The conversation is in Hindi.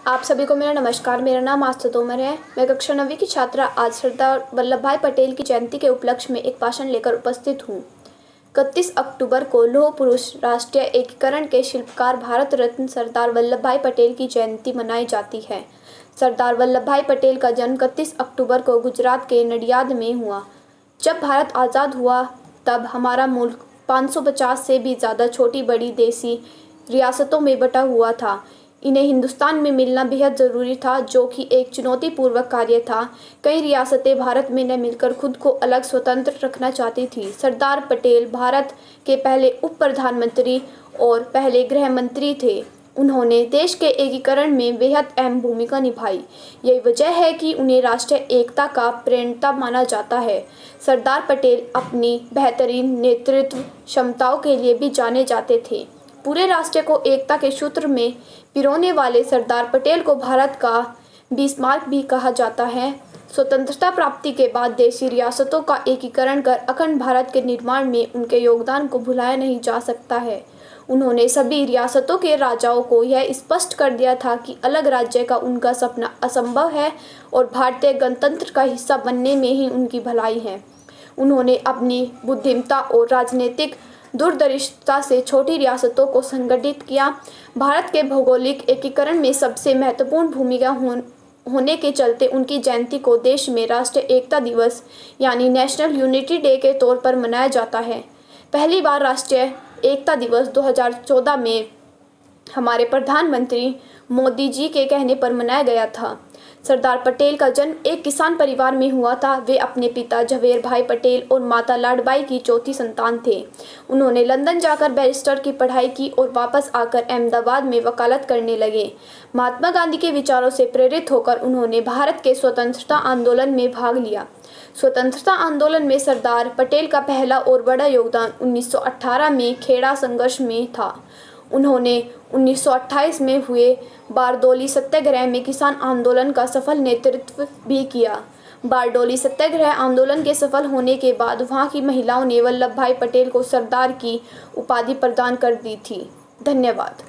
आप सभी को मेरा नमस्कार। मेरा नाम आस्था तोमर है। मैं कक्षा 9वीं की छात्रा आज सरदार वल्लभ भाई पटेल की जयंती के उपलक्ष्य में एक भाषण लेकर उपस्थित हूँ। 31 अक्टूबर को लौह पुरुष राष्ट्रीय एकीकरण के शिल्पकार भारत रत्न सरदार वल्लभ भाई पटेल की जयंती मनाई जाती है। सरदार वल्लभ भाई पटेल का जन्म 31 अक्टूबर को गुजरात के नडियाद में हुआ। जब भारत आज़ाद हुआ तब हमारा मुल्क 550 से भी ज़्यादा छोटी बड़ी देसी रियासतों में बटा हुआ था। इन्हें हिंदुस्तान में मिलना बेहद ज़रूरी था, जो कि एक चुनौतीपूर्वक कार्य था। कई रियासतें भारत में न मिलकर खुद को अलग स्वतंत्र रखना चाहती थी। सरदार पटेल भारत के पहले उप प्रधानमंत्री और पहले गृह मंत्री थे। उन्होंने देश के एकीकरण में बेहद अहम भूमिका निभाई। यही वजह है कि उन्हें राष्ट्रीय एकता का प्रणेता माना जाता है। सरदार पटेल अपनी बेहतरीन नेतृत्व क्षमताओं के लिए भी जाने जाते थे। पूरे राष्ट्र को एकता के सूत्र में पिरोने वाले सरदार पटेल को भारत का बिस्मार्क भी कहा जाता है। स्वतंत्रता प्राप्ति के बाद देशी रियासतों का एकीकरण कर अखंड भारत के निर्माण में उनके योगदान को भुलाया नहीं जा सकता है। उन्होंने सभी रियासतों के राजाओं को यह स्पष्ट कर दिया था कि अलग राज्य का उनका सपना असंभव है और भारतीय गणतंत्र का हिस्सा बनने में ही उनकी भलाई है। उन्होंने अपनी बुद्धिमत्ता और राजनीतिक दूरदर्शिता से छोटी रियासतों को संगठित किया। भारत के भौगोलिक एकीकरण में सबसे महत्वपूर्ण भूमिका होने के चलते उनकी जयंती को देश में राष्ट्रीय एकता दिवस यानी नेशनल यूनिटी डे के तौर पर मनाया जाता है। पहली बार राष्ट्रीय एकता दिवस 2014 में हमारे प्रधानमंत्री मोदी जी के कहने पर मनाया गया था। सरदार पटेल का जन्म एक किसान परिवार में हुआ था। वे अपने पिता झवेर भाई पटेल और माता लाडबाई की चौथी संतान थे। उन्होंने लंदन जाकर बैरिस्टर की पढ़ाई की और वापस आकर अहमदाबाद में वकालत करने लगे। महात्मा गांधी के विचारों से प्रेरित होकर उन्होंने भारत के स्वतंत्रता आंदोलन में भाग लिया। स्वतंत्रता आंदोलन में सरदार पटेल का पहला और बड़ा योगदान 1918 में खेड़ा संघर्ष में था। उन्होंने 1928 में हुए बारडोली सत्याग्रह में किसान आंदोलन का सफल नेतृत्व भी किया। बारडोली सत्याग्रह आंदोलन के सफल होने के बाद वहां की महिलाओं ने वल्लभ भाई पटेल को सरदार की उपाधि प्रदान कर दी थी। धन्यवाद।